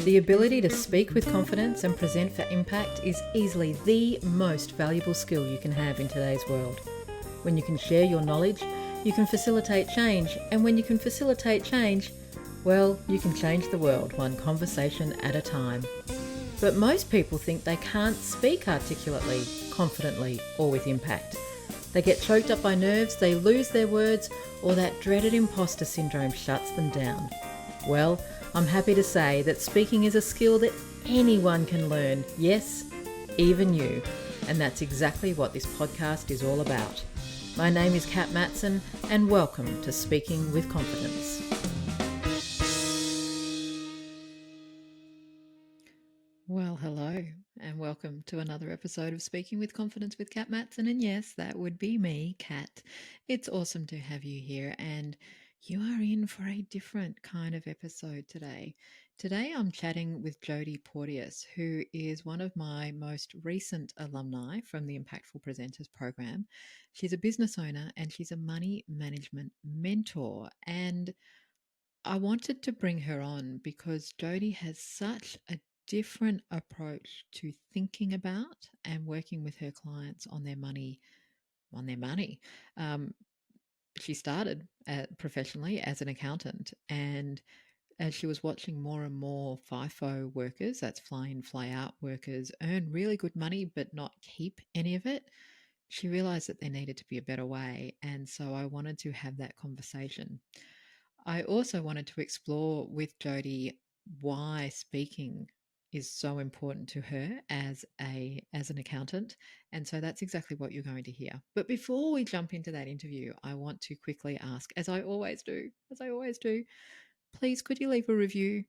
The ability to speak with confidence and present for impact is easily the most valuable skill you can have in today's world. When you can share your knowledge, you can facilitate change, and when you can facilitate change, well, you can change the world one conversation at a time. But most people think they can't speak articulately, confidently, or with impact. They get choked up by nerves, they lose their words, or that dreaded imposter syndrome shuts them down. Well, I'm happy to say that speaking is a skill that anyone can learn, yes, even you. And that's exactly what this podcast is all about. My name is Kat Matson, and welcome to Speaking with Confidence. Well, hello, and welcome to another episode of Speaking with Confidence with Kat Matson. And yes, that would be me, Kat. It's awesome to have you here, and you are in for a different kind of episode today. Today I'm chatting with Jodi Porteous, who is one of my most recent alumni from the Impactful Presenters program. She's a business owner and she's a money management mentor. And I wanted to bring her on because Jodi has such a different approach to thinking about and working with her clients on their money. Um, she started professionally as an accountant, and as she was watching more and more FIFO workers, that's fly in, fly out workers, earn really good money but not keep any of it, she realized that there needed to be a better way. And so I wanted to have that conversation. I also wanted to explore with Jodi why speaking is so important to her as an accountant, and so that's exactly what you're going to hear. But before we jump into that interview, I want to quickly ask, as I always do, please could you leave a review,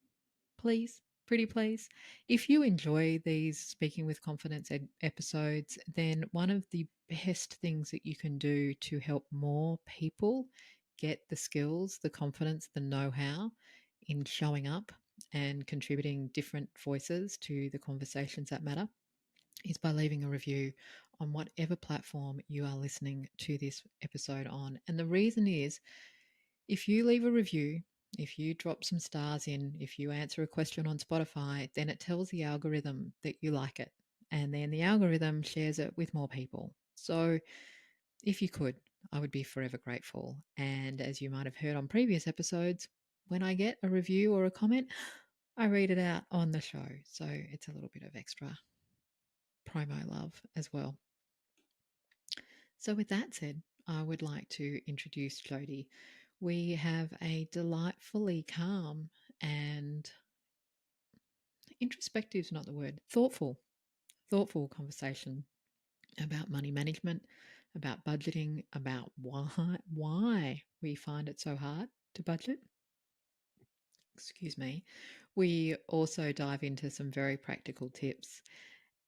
please? Pretty please. If you enjoy these Speaking with Confidence episodes, then one of the best things that you can do to help more people get the skills, the confidence, the know-how in showing up and contributing different voices to the conversations that matter is by leaving a review on whatever platform you are listening to this episode on. And the reason is, if you leave a review, if you drop some stars in, if you answer a question on Spotify, then it tells the algorithm that you like it. And then the algorithm shares it with more people. So if you could, I would be forever grateful. And as you might have heard on previous episodes, when I get a review or a comment, I read it out on the show. So it's a little bit of extra promo love as well. So with that said, I would like to introduce Jodi. We have a delightfully calm and introspective is not the word, thoughtful conversation about money management, about budgeting, about why we find it so hard to budget. Excuse me. We also dive into some very practical tips.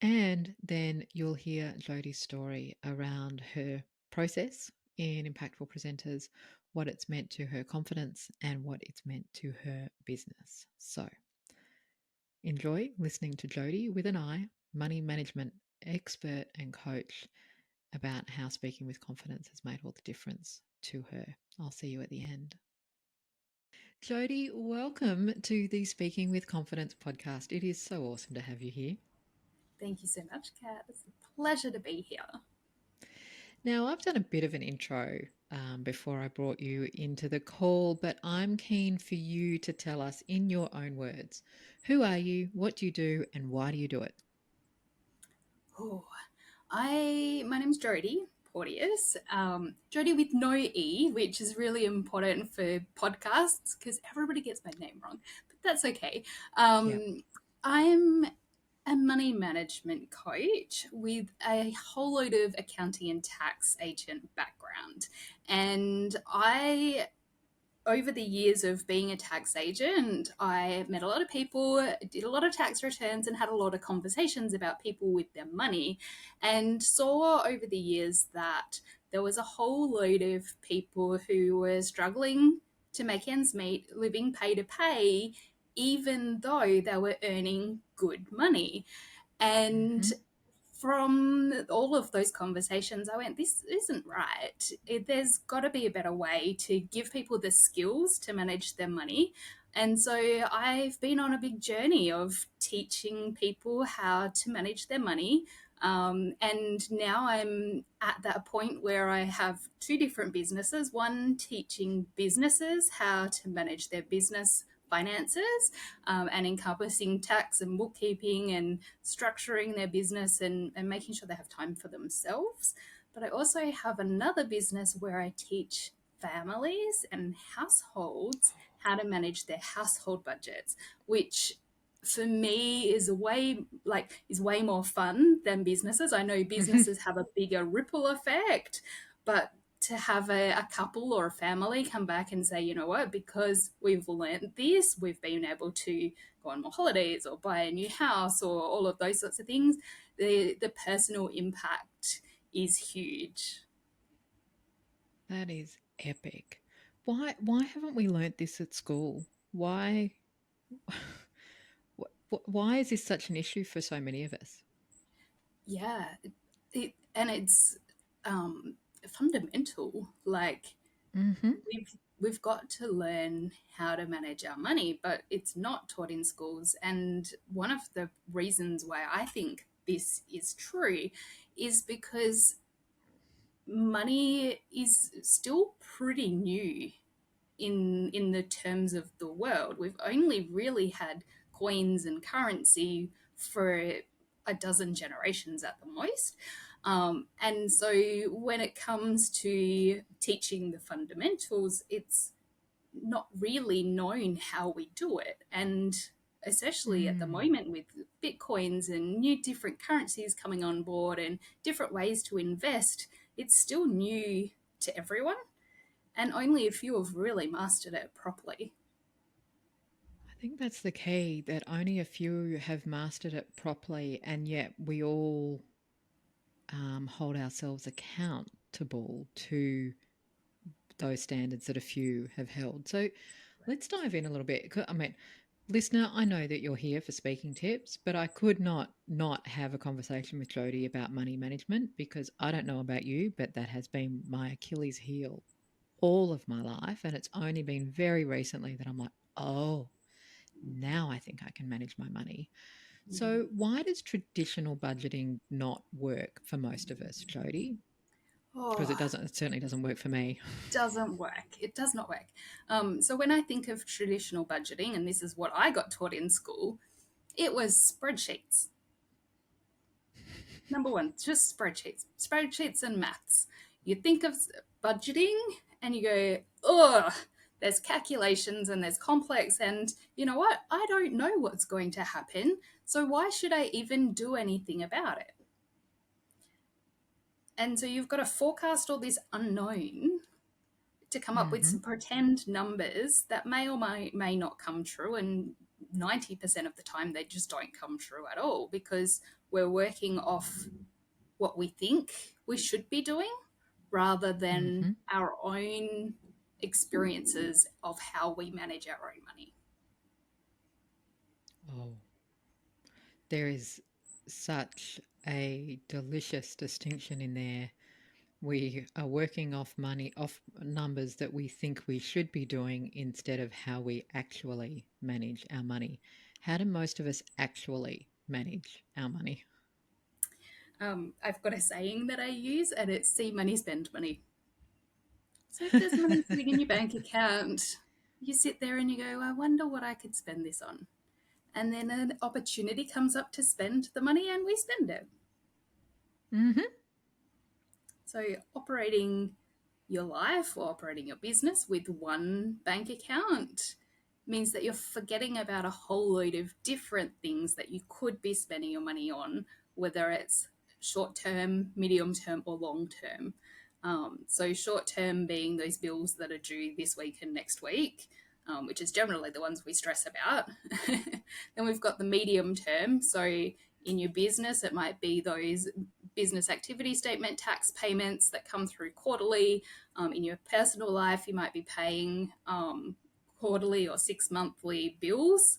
And then you'll hear Jodi's story around her process in Impactful Presenters, what it's meant to her confidence and what it's meant to her business. So enjoy listening to Jodi with an eye, money management expert and coach, about how speaking with confidence has made all the difference to her. I'll see you at the end. Jodi, welcome to the Speaking with Confidence podcast. It is so awesome to have you here. Thank you so much, Kat. It's a pleasure to be here. Now, I've done a bit of an intro before I brought you into the call, but I'm keen for you to tell us in your own words, who are you, what do you do, and why do you do it? My name's Jodi Porteous. Jodi with no E, which is really important for podcasts because everybody gets my name wrong, but that's okay. I'm a money management coach with a whole load of accounting and tax agent background. And over the years of being a tax agent, I met a lot of people, did a lot of tax returns, and had a lot of conversations about people with their money, and saw over the years that there was a whole load of people who were struggling to make ends meet, living pay to pay, even though they were earning good money. And from all of those conversations, I went, this isn't right. There's got to be a better way to give people the skills to manage their money. And so I've been on a big journey of teaching people how to manage their money. And now I'm at that point where I have two different businesses, one teaching businesses how to manage their business finances, and encompassing tax and bookkeeping and structuring their business, and making sure they have time for themselves. But I also have another business where I teach families and households how to manage their household budgets, which for me is way more fun than businesses. I know businesses have a bigger ripple effect, but to have a couple or a family come back and say, you know what, because we've learned this, we've been able to go on more holidays or buy a new house or all of those sorts of things, the personal impact is huge. That is epic. Why haven't we learnt this at school? Why why is this such an issue for so many of us? Yeah, and it's um, fundamental. Like Mhm. we've got to learn how to manage our money, but it's not taught in schools. And one of the reasons why I think this is true is because money is still pretty new in the terms of the world. We've only really had coins and currency for a dozen generations at the most. And so when it comes to teaching the fundamentals, it's not really known how we do it. And especially at the Mm. moment with bitcoins and new different currencies coming on board and different ways to invest, it's still new to everyone, and only a few have really mastered it properly. I think that's the key, that only a few have mastered it properly, and yet we all hold ourselves accountable to those standards that a few have held. So let's dive in a little bit. I mean, listener, I know that you're here for speaking tips, but I could not have a conversation with Jodi about money management, because I don't know about you, but that has been my Achilles heel all of my life, and it's only been very recently that I'm like, oh, now I think I can manage my money. So, why does traditional budgeting not work for most of us, Jodi? Because Oh, it certainly doesn't work for me. doesn't work. It does not work. So when I think of traditional budgeting, and this is what I got taught in school, it was spreadsheets. Number one, just spreadsheets and maths. You think of budgeting and you go, ugh, there's calculations and there's complex, and you know what? I don't know what's going to happen, so why should I even do anything about it? And so you've got to forecast all this unknown to come up with Mm-hmm. some pretend numbers that may or may not come true. And 90% of the time, they just don't come true at all because we're working off what we think we should be doing rather than Mm-hmm. our own experiences of how we manage our own money. Oh, there is such a delicious distinction in there. We are working off numbers that we think we should be doing instead of how we actually manage our money. How do most of us actually manage our money? I've got a saying that I use, and it's see money, spend money. So if there's money sitting in your bank account, you sit there and you go, I wonder what I could spend this on. And then an opportunity comes up to spend the money, and we spend it. Mm-hmm. So operating your life or operating your business with one bank account means that you're forgetting about a whole load of different things that you could be spending your money on, whether it's short term, medium term, or long term. So, short term being those bills that are due this week and next week, which is generally the ones we stress about. Then we've got the medium term. So, in your business, it might be those business activity statement tax payments that come through quarterly. In your personal life, you might be paying quarterly or 6 monthly bills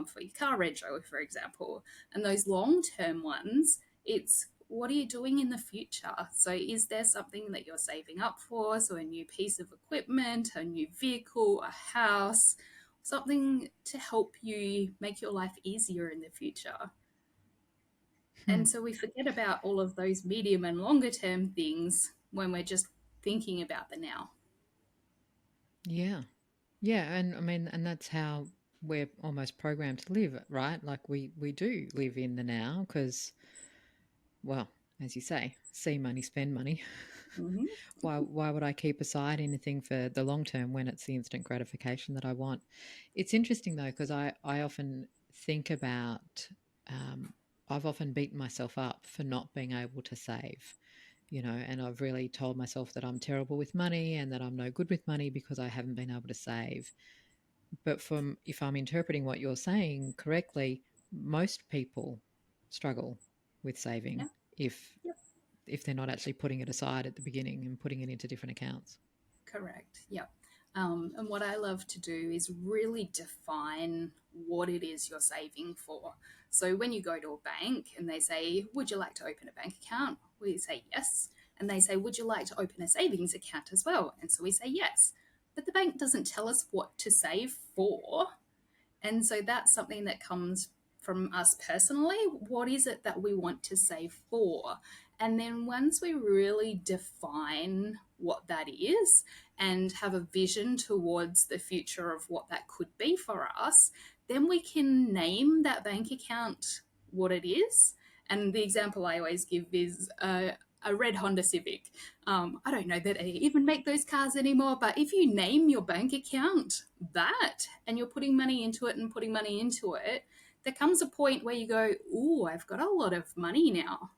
for your car rego, for example. And those long term ones, it's what are you doing in the future? So, is there something that you're saving up for? So, a new piece of equipment, a new vehicle, a house, something to help you make your life easier in the future. Hmm. And so we forget about all of those medium and longer term things when we're just thinking about the now. Yeah. Yeah, and I mean, and that's how we're almost programmed to live, right? Like we do live in the now because, well, as you say, see money, spend money. Hmm. Why would I keep aside anything for the long term when it's the instant gratification that I want? It's interesting though because I often think about um, I've often beaten myself up for not being able to save, and I've really told myself that I'm terrible with money and that I'm no good with money because I haven't been able to save. But from if I'm interpreting what you're saying correctly, most people struggle with saving Yeah. if Yep. if they're not actually putting it aside at the beginning and putting it into different accounts. Correct. Yep. And what I love to do is really define what it is you're saving for. So when you go to a bank and they say, "Would you like to open a bank account?" We say yes. And they say, "Would you like to open a savings account as well?" And so we say yes. But the bank doesn't tell us what to save for. And so that's something that comes from us personally. What is it that we want to save for? And then once we really define what that is and have a vision towards the future of what that could be for us, then we can name that bank account what it is. And the example I always give is a red Honda Civic. I don't know that they even make those cars anymore, but if you name your bank account that and you're putting money into it and putting money into it, there comes a point where you go, "Ooh, I've got a lot of money now."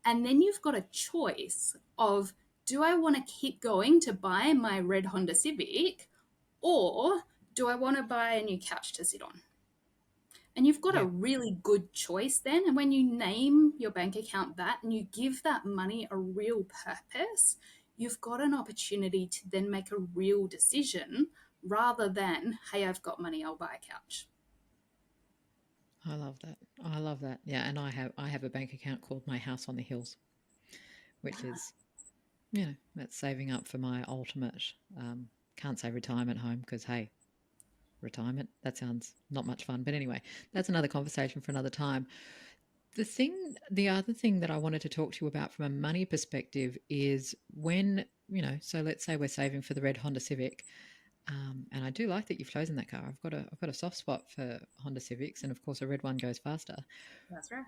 And then you've got a choice of, do I want to keep going to buy my red Honda Civic, or do I want to buy a new couch to sit on? And you've got a Yeah, really good choice then. And when you name your bank account that and you give that money a real purpose, you've got an opportunity to then make a real decision rather than, "Hey, I've got money, I'll buy a couch." I love that. I love that. Yeah, and I have a bank account called My House on the Hills, which is that's saving up for my ultimate. Can't say retirement home because hey, retirement that sounds not much fun. But anyway, that's another conversation for another time. The other thing that I wanted to talk to you about from a money perspective is when, so let's say we're saving for the red Honda Civic. And I do like that you've chosen that car. I've got a soft spot for Honda Civics, and of course, a red one goes faster. That's right.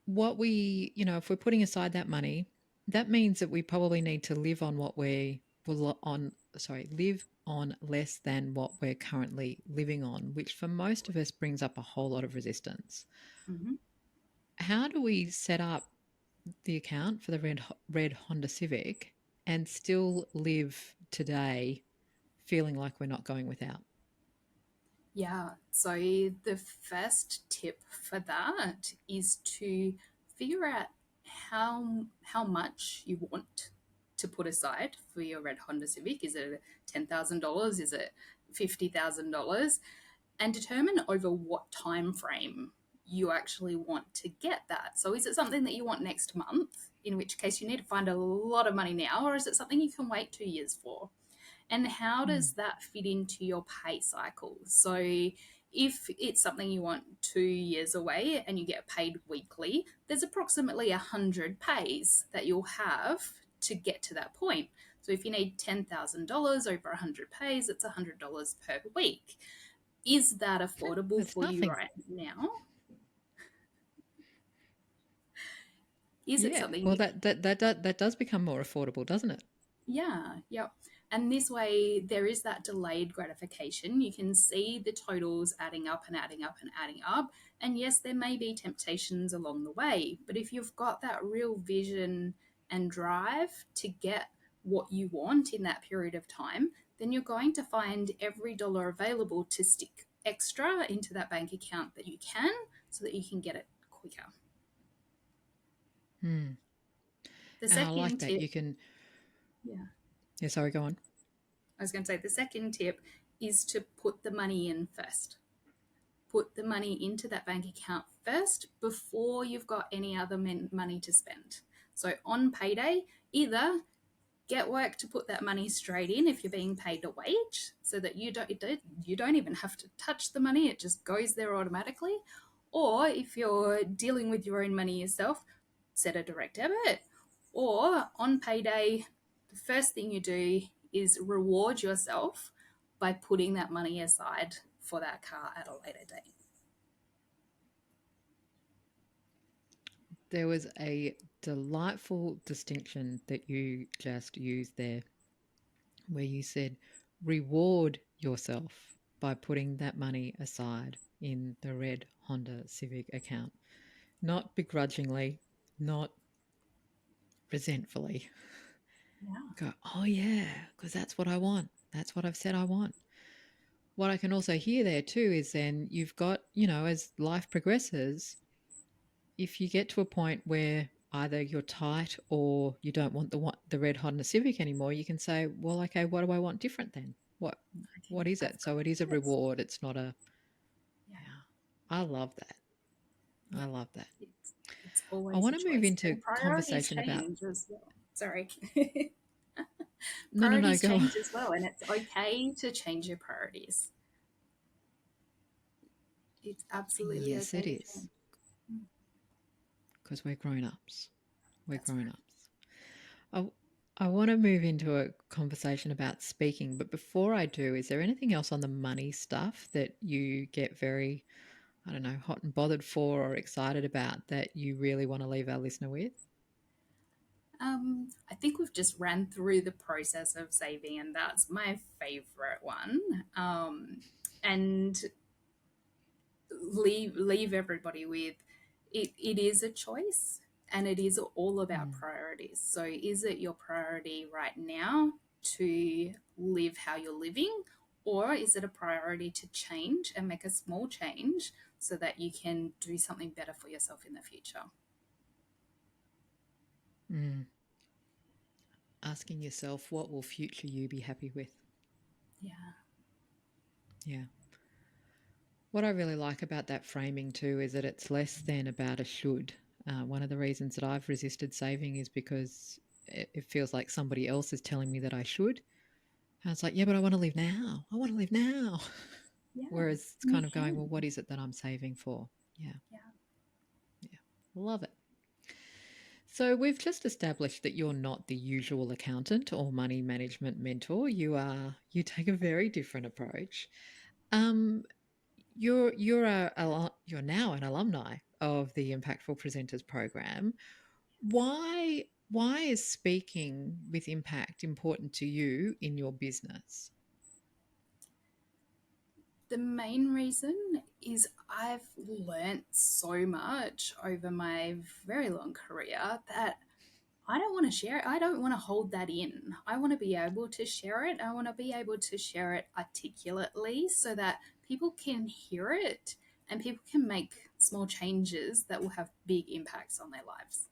What if we're putting aside that money, that means that we probably need to live on what we will on. Sorry, live on less than what we're currently living on, which for most of us brings up a whole lot of resistance. Mm-hmm. How do we set up the account for the red Honda Civic and still live today feeling like we're not going without? Yeah. So the first tip for that is to figure out how much you want to put aside for your red Honda Civic. Is it $10,000? Is it $50,000? And determine over what time frame you actually want to get that. So is it something that you want next month, in which case you need to find a lot of money now, or is it something you can wait 2 years for? And how Hmm. does that fit into your pay cycle? So if it's something you want 2 years away and you get paid weekly, there's approximately 100 pays that you'll have to get to that point. So if you need $10,000 over 100 pays, it's $100 per week. Is that affordable That's for you nothing. right now? Is it Yeah. something Well, you that does become more affordable, doesn't it? Yeah, yep. And this way, there is that delayed gratification. You can see the totals adding up and adding up and adding up. And yes, there may be temptations along the way, but if you've got that real vision and drive to get what you want in that period of time, then you're going to find every dollar available to stick extra into that bank account that you can so that you can get it quicker. Hmm. The And I like second that tip, you can. yeah, Yeah. Sorry. Go on. I was going to say the second tip is to put the money in first. Put the money into that bank account first before you've got any other money to spend. So on payday, either get work to put that money straight in if you're being paid a wage, so that you don't even have to touch the money, it just goes there automatically. Or if you're dealing with your own money yourself, set a direct debit. Or on payday, the first thing you do is reward yourself by putting that money aside for that car at a later date. There was a delightful distinction that you just used there where you said reward yourself by putting that money aside in the red Honda Civic account. Not begrudgingly, not resentfully. Yeah. Go, oh yeah, because that's what I want. That's what I've said I want. What I can also hear there too is then you've got, as life progresses, if you get to a point where either you're tight or you don't want the red Honda Civic anymore, you can say, well, okay, what do I want different then? What Okay, what is I've it? got So it is a this. reward. It's not a Yeah. yeah. I love that. Yeah. I love that. It's I always a want to move choice. into And priorities conversation about change as well. Sorry. no Priorities go on. change as well, and it's okay to change your priorities. It's absolutely Yes, it okay to is change. Mm, because we're grown ups. We're that's grown right. ups. I, I want to move into a conversation about speaking, but before I do, is there anything else on the money stuff that you get very, I don't know, hot and bothered for or excited about that you really want to leave our listener with? I think we've just ran through the process of saving, and that's my favorite one. And leave everybody with it is a choice, and it is all about Mm, priorities. So is it your priority right now to live how you're living, or is it a priority to change and make a small change so that you can do something better for yourself in the future? mm. Asking yourself, what will future you be happy with? Yeah. Yeah. What I really like about that framing too is that it's less than about a should. One of the reasons that I've resisted saving is because it feels like somebody else is telling me that I should. And it's like, yeah, but I want to live now. I want to live now. Yeah, Whereas it's you kind of going, well, can. what is it that I'm saving for? Yeah, Yeah. yeah. Love it. So we've just established that you're not the usual accountant or money management mentor. You take a very different approach. Um, you're now an alumni of the Impactful Presenters program. Why is speaking with impact important to you in your business? The main reason is I've learnt so much over my very long career that I don't want to share it. I don't want to hold that in. I want to be able to share it. I want to be able to share it articulately so that people can hear it and people can make small changes that will have big impacts on their lives.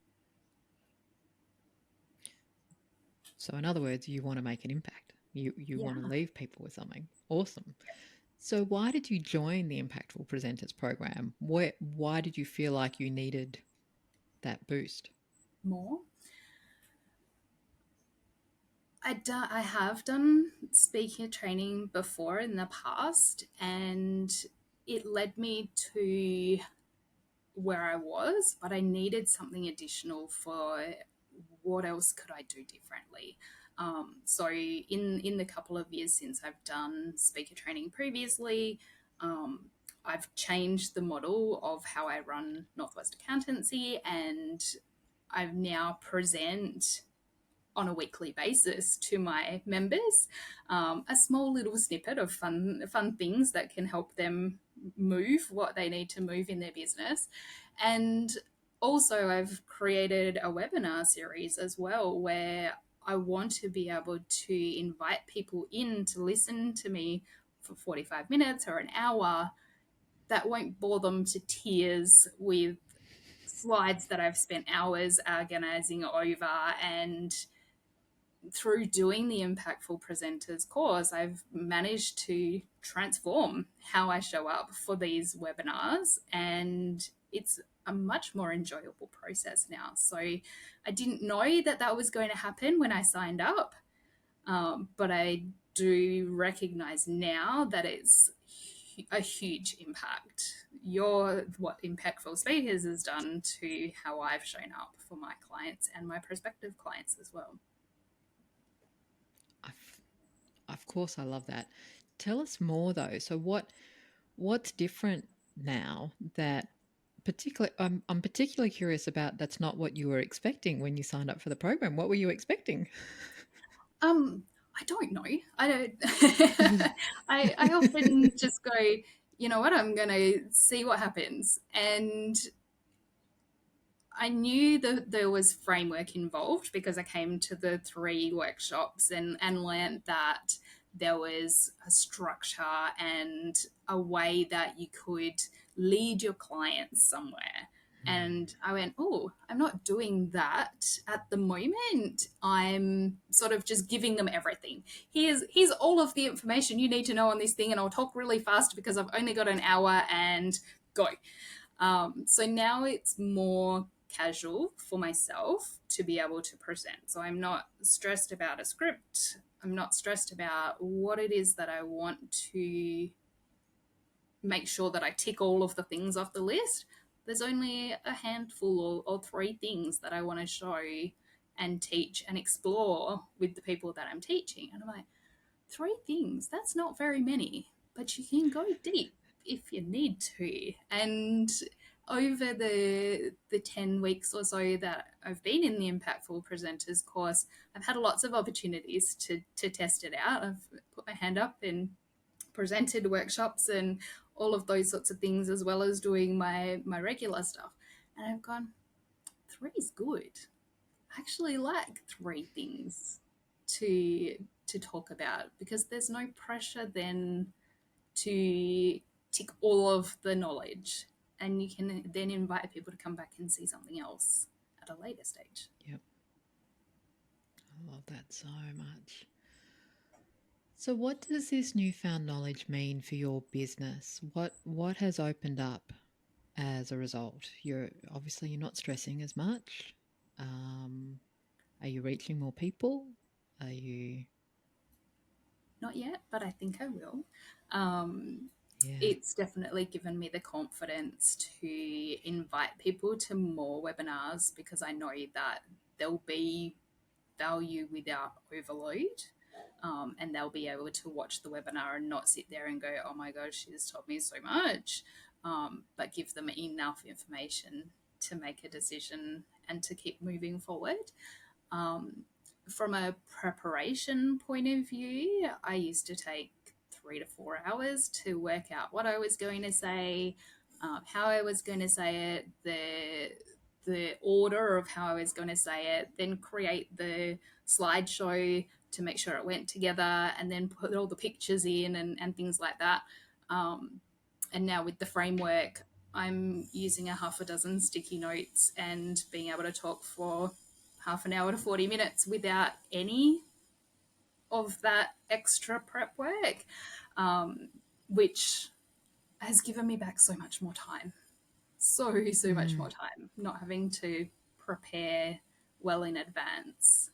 So in other words, you want to make an impact. You want to Yeah. leave people with something. Awesome. So why did you join the Impactful Presenters program? Why did you feel like you needed that boost? More. I have done speaker training before in the past, and it led me to where I was, but I needed something additional for what else could I do differently. So in the couple of years since I've done speaker training previously, um, I've changed the model of how I run Northwest Accountancy, and I now present on a weekly basis to my members a small little snippet of fun things that can help them move what they need to move in their business. And also I've created a webinar series as well where I want to be able to invite people in to listen to me for 45 minutes or an hour that won't bore them to tears with slides that I've spent hours agonizing over and through doing the Impactful Presenters course, I've managed to transform how I show up for these webinars, and it's a much more enjoyable process now. So I didn't know that that was going to happen when I signed up, but I do recognize now that it's a huge impact. What Impactful Speakers has done to how I've shown up for my clients and my prospective clients as well. I've, of course, I love that. Tell us more though. So what's different now that particularly I'm particularly curious about that's not what you were expecting when you signed up for the program. What were you expecting? I don't know. I don't. I often just go, you know what? I'm gonna see what happens, and I knew that there was framework involved because I came to the 3 workshops and learned that there was a structure and a way that you could lead your clients somewhere. And I went, oh, I'm not doing that at the moment. I'm sort of just giving them everything. Here's all of the information you need to know on this thing, and I'll talk really fast because I've only got an hour and go. So now it's more casual for myself to be able to present. So I'm not stressed about a script. I'm not stressed about what it is that I want to make sure that I tick all of the things off the list. There's only a handful or 3 things that I want to show and teach and explore with the people that I'm teaching. And I'm like, 3 things, that's not very many, but you can go deep if you need to. And over the 10 weeks or so that I've been in the Impactful Presenters course, I've had lots of opportunities to test it out. I've put my hand up and presented workshops and all of those sorts of things, as well as doing my regular stuff. And I've gone, 3 is good. I actually like 3 things to to talk about because there's no pressure then to tick all of the knowledge, and you can then invite people to come back and see something else at a later stage. Yep. I love that so much. So what does this newfound knowledge mean for your business? What has opened up as a result? You're not stressing as much. Um, are you reaching more people? Are you Not yet, but I think I will. Um, Yeah. it's definitely given me the confidence to invite people to more webinars because I know that there'll be value without overload. And they'll be able to watch the webinar and not sit there and go, oh my gosh, she's told me so much, but give them enough information to make a decision and to keep moving forward. Um, from a preparation point of view, I used to take 3 to 4 hours to work out what I was going to say, how I was going to say it, the order of how I was going to say it, then create the slideshow to make sure it went together, and then put all the pictures in and things like that. Um, and now with the framework, I'm using a half a dozen sticky notes and being able to talk for half an hour to 40 minutes without any of that extra prep work, um, which has given me back so much more time. So much more Mm. time, not having to prepare well in advance.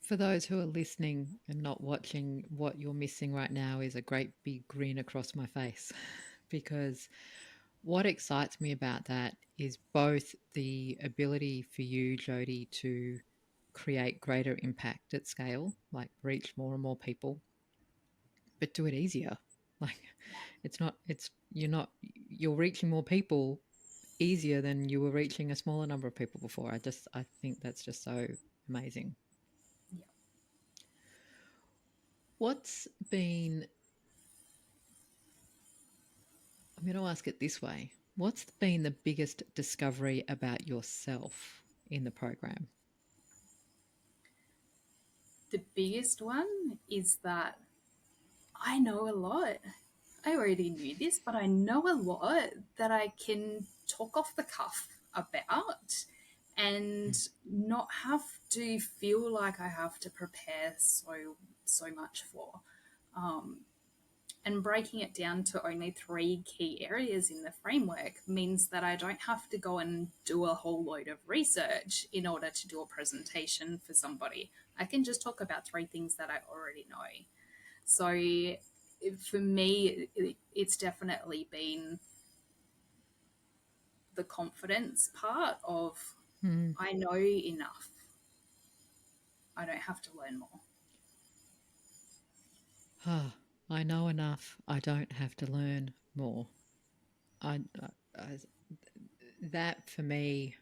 For those who are listening and not watching, what you're missing right now is a great big grin across my face because what excites me about that is both the ability for you, Jodi, to create greater impact at scale, like reach more and more people, but do it easier. Like you're reaching more people easier than you were reaching a smaller number of people before. I think that's just so amazing. Yeah. What's been I'm going to ask it this way. What's been the biggest discovery about yourself in the program? The biggest one is that I know a lot. I already knew this, but I know a lot that I can talk off the cuff about. and Mm. not have to feel like I have to prepare so much for. Um, and breaking it down to only three key areas in the framework means that I don't have to go and do a whole load of research in order to do a presentation for somebody. I can just talk about three things that I already know. So for me, it's definitely been the confidence part of Mm. I know enough. I don't have to learn more. Ah, I know enough. I don't have to learn more. I that for me,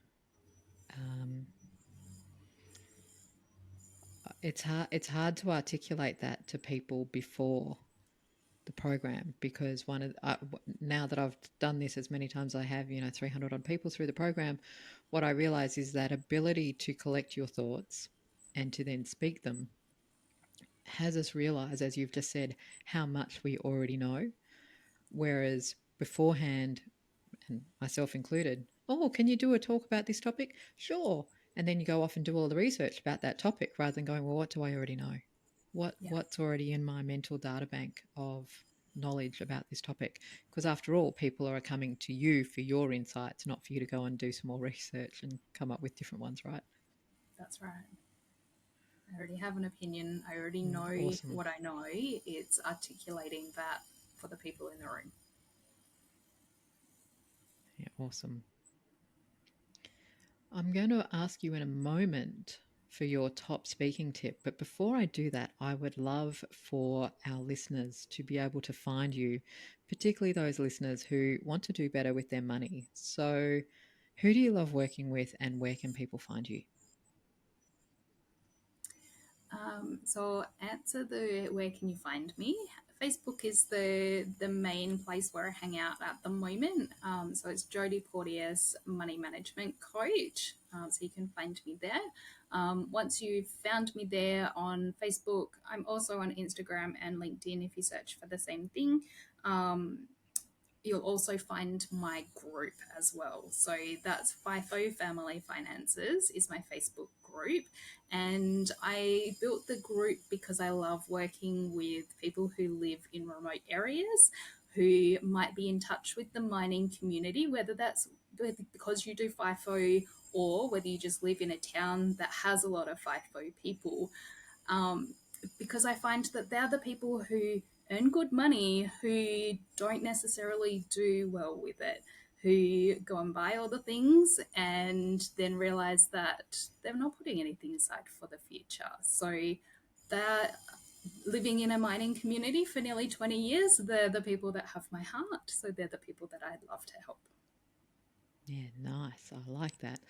um, it's hard. It's hard to articulate that to people before the program because now that I've done this as many times as I have, 300 odd people through the program, what I realize is that ability to collect your thoughts and to then speak them has us realize, as you've just said, how much we already know. Whereas beforehand, and myself included, oh, can you do a talk about this topic? Sure. And then you go off and do all the research about that topic rather than going, well, what do I already know? Yeah, What's already in my mental data bank of knowledge about this topic? Because after all, people are coming to you for your insights, not for you to go and do some more research and come up with different ones, right? that's right. I already have an opinion. I already Mm, know awesome. what I know. It's articulating that for the people in the room. Yeah, awesome. I'm going to ask you in a moment for your top speaking tip. But before I do that, I would love for our listeners to be able to find you, particularly those listeners who want to do better with their money. So, who do you love working with and where can people find you? So answer the where can you find me? Facebook is the main place where I hang out at the moment. So it's Jodi Porteous, money management coach. So you can find me there. Once you've found me there on Facebook, I'm also on Instagram and LinkedIn if you search for the same thing. Um, you'll also find my group as well. So that's FIFO Family Finances is my Facebook group. And I built the group because I love working with people who live in remote areas who might be in touch with the mining community, whether that's because you do FIFO or whether you just live in a town that has a lot of FIFO people. Um, because I find that they're the people who earn good money who don't necessarily do well with it, who go and buy all the things and then realize that they're not putting anything aside for the future. So that living in a mining community for nearly 20 years, they're the people that have my heart. So they're the people that I'd love to help. Yeah, nice. I like that.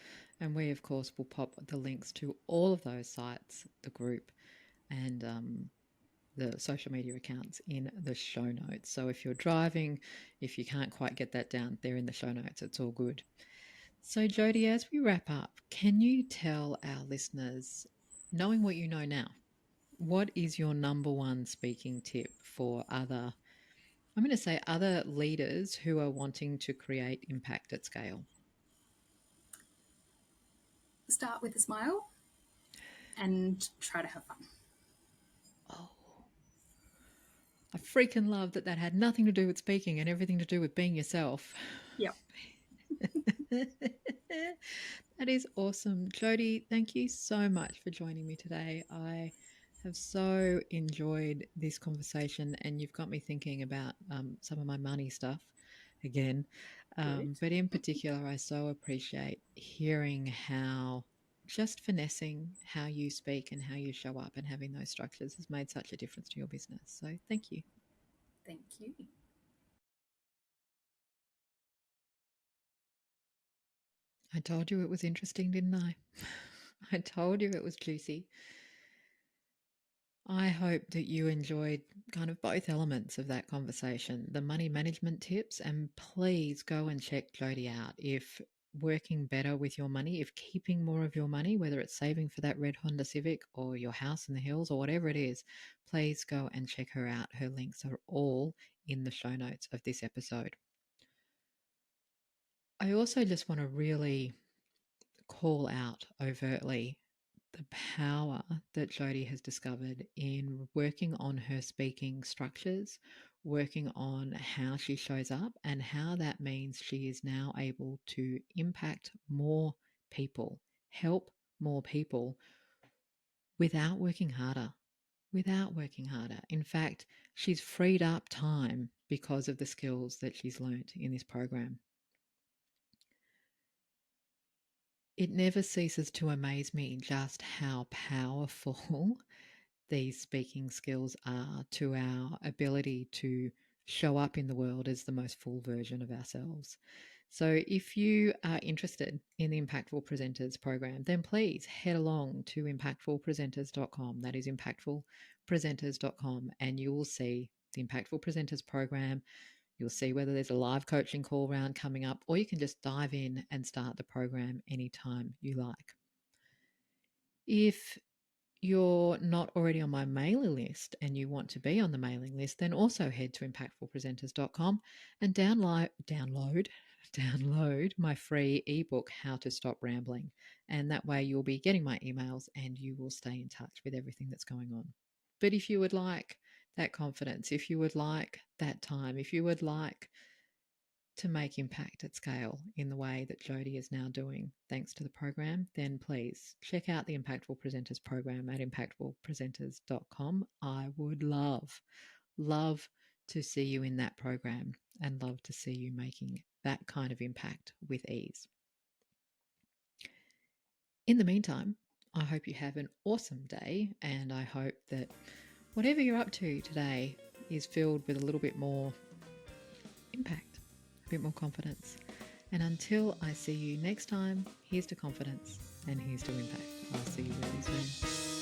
And we, of course, will pop the links to all of those sites, the group, and the social media accounts in the show notes. So if you're driving, if you can't quite get that down, they're in the show notes. It's all good. So, Jodi, as we wrap up, can you tell our listeners, knowing what you know now, what is your number one speaking tip for I'm going to say other leaders who are wanting to create impact at scale? Start with a smile and try to have fun. Oh, I freaking love that that had nothing to do with speaking and everything to do with being yourself. Yep. That is awesome. Jodi, thank you so much for joining me today. I have so enjoyed this conversation, and you've got me thinking about some of my money stuff again. Good. But in particular, I so appreciate hearing how just finessing how you speak and how you show up and having those structures has made such a difference to your business. So thank you. Thank you. I told you it was interesting, didn't I? I told you it was juicy. I hope that you enjoyed kind of both elements of that conversation, the money management tips, and please go and check Jodi out. If working better with your money, if keeping more of your money, whether it's saving for that red Honda Civic or your house in the hills or whatever it is, please go and check her out. Her links are all in the show notes of this episode. I also just want to really call out overtly the power that Jodi has discovered in working on her speaking structures, working on how she shows up, and how that means she is now able to impact more people, help more people without working harder. Without working harder. In fact, she's freed up time because of the skills that she's learnt in this program. It never ceases to amaze me just how powerful these speaking skills are to our ability to show up in the world as the most full version of ourselves. So, if you are interested in the Impactful Presenters program, then please head along to impactfulpresenters.com. That is impactfulpresenters.com, and you will see the Impactful Presenters program. You'll see whether there's a live coaching call round coming up, or you can just dive in and start the program anytime you like. If you're not already on my mailing list and you want to be on the mailing list, then also head to impactfulpresenters.com and download my free ebook, How to Stop Rambling. And that way you'll be getting my emails and you will stay in touch with everything that's going on. But if you would like that confidence, if you would like that time, if you would like to make impact at scale in the way that Jodi is now doing, thanks to the program, then please check out the Impactful Presenters program at impactfulpresenters.com. I would love to see you in that program and love to see you making that kind of impact with ease. In the meantime, I hope you have an awesome day, and I hope that whatever you're up to today is filled with a little bit more impact, a bit more confidence. And until I see you next time, here's to confidence and here's to impact. I'll see you really soon.